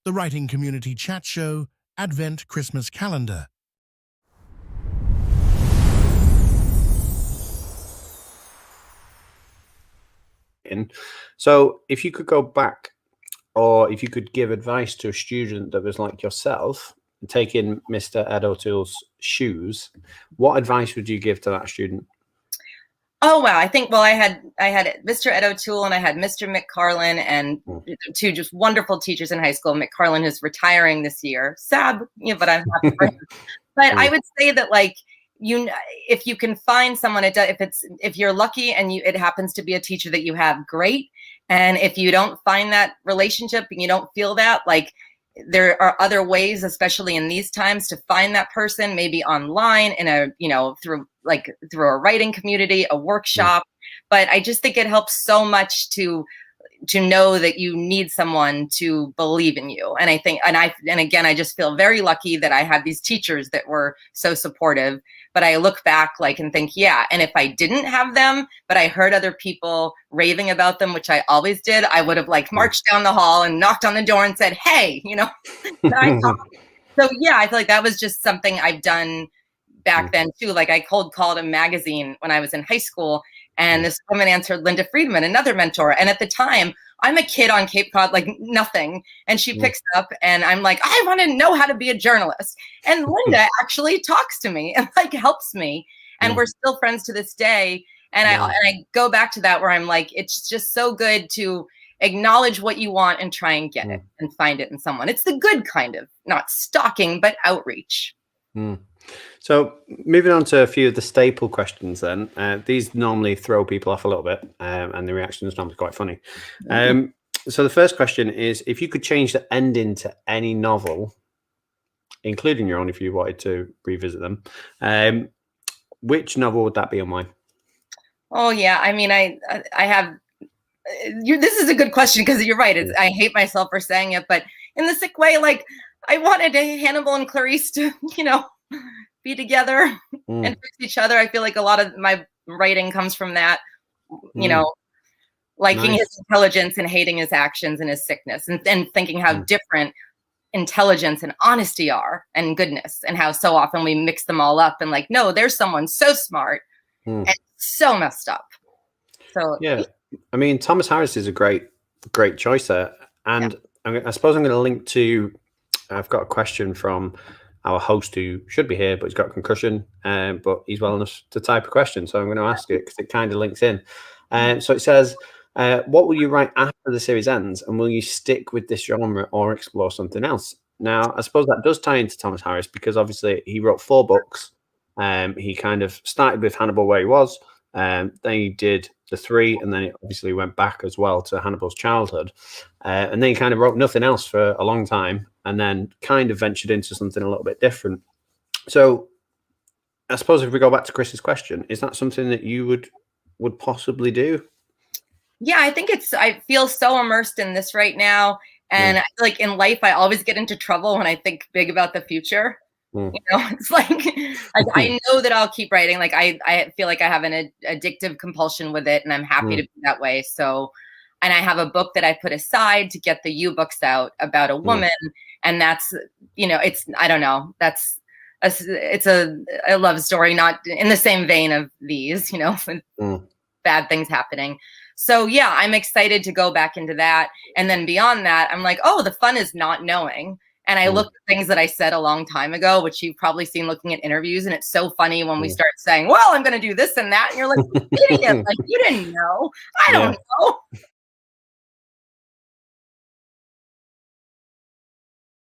the Writing Community Chat Show Advent Christmas Calendar. So if you could go back, or if you could give advice to a student that was like yourself, taking Mr. Ed O'Toole's shoes, what advice would you give to that student? Oh, wow. I think, well, I had Mr. Ed O'Toole and I had Mr. McCarlin and two just wonderful teachers in high school. McCarlin is retiring this year. Sad, but I'm happy for him. But I would say that, like, if you can find someone, if you're lucky and it happens to be a teacher that you have, great. And if you don't find that relationship and you don't feel that, like, there are other ways, especially in these times, to find that person, maybe online through a writing community, a workshop. But I just think it helps so much to know that you need someone to believe in you. And I think, and again, I just feel very lucky that I had these teachers that were so supportive. But I look back and think, yeah. And if I didn't have them, but I heard other people raving about them, which I always did, I would have marched down the hall and knocked on the door and said, hey, So yeah, I feel like that was just something I've done back then too. I cold called a magazine when I was in high school, and this woman answered, Linda Friedman, another mentor. And at the time, I'm a kid on Cape Cod, nothing. And she picks up and I'm like, I want to know how to be a journalist. And Linda actually talks to me and helps me. And we're still friends to this day. And I go back to that where I'm like, it's just so good to acknowledge what you want and try and get it and find it in someone. It's the good kind of, not stalking, but outreach. So moving on to a few of the staple questions then. These normally throw people off a little bit, and the reaction is normally quite funny. So the first question is, if you could change the ending to any novel, including your own if you wanted to revisit them, which novel would that be and why? Oh, yeah. I mean, I have... this is a good question because you're right. I hate myself for saying it, but in the sick way, I wanted Hannibal and Clarice to, be together and fix each other. I feel like a lot of my writing comes from that, liking his intelligence and hating his actions and his sickness, and thinking how different intelligence and honesty are, and goodness, and how so often we mix them all up and no, there's someone so smart and so messed up. So yeah, I mean, Thomas Harris is a great choice there. And I suppose I'm going to link to, I've got a question from our host who should be here, but he's got a concussion, but he's well enough to type a question. So I'm going to ask it because it kind of links in. So it says, what will you write after the series ends? And will you stick with this genre or explore something else? Now, I suppose that does tie into Thomas Harris because obviously he wrote 4 books. He kind of started with Hannibal where he was. Then he did the 3, and then it obviously went back as well to Hannibal's childhood. And then he kind of wrote nothing else for a long time, and then kind of ventured into something a little bit different. So I suppose if we go back to Chris's question, is that something that you would possibly do? Yeah, I think I feel so immersed in this right now. And in life, I always get into trouble when I think big about the future. It's I know that I'll keep writing. I feel like I have an addictive compulsion with it, and I'm happy to be that way. So, and I have a book that I put aside to get the U-books out about a woman. And that's, I don't know, it's a love story, not in the same vein of these, with bad things happening. So yeah, I'm excited to go back into that. And then beyond that, I'm like, oh, the fun is not knowing. And I look at things that I said a long time ago, which you've probably seen looking at interviews. And it's so funny when we start saying, well, I'm going to do this and that. And you're like, idiot, you didn't know. I don't know.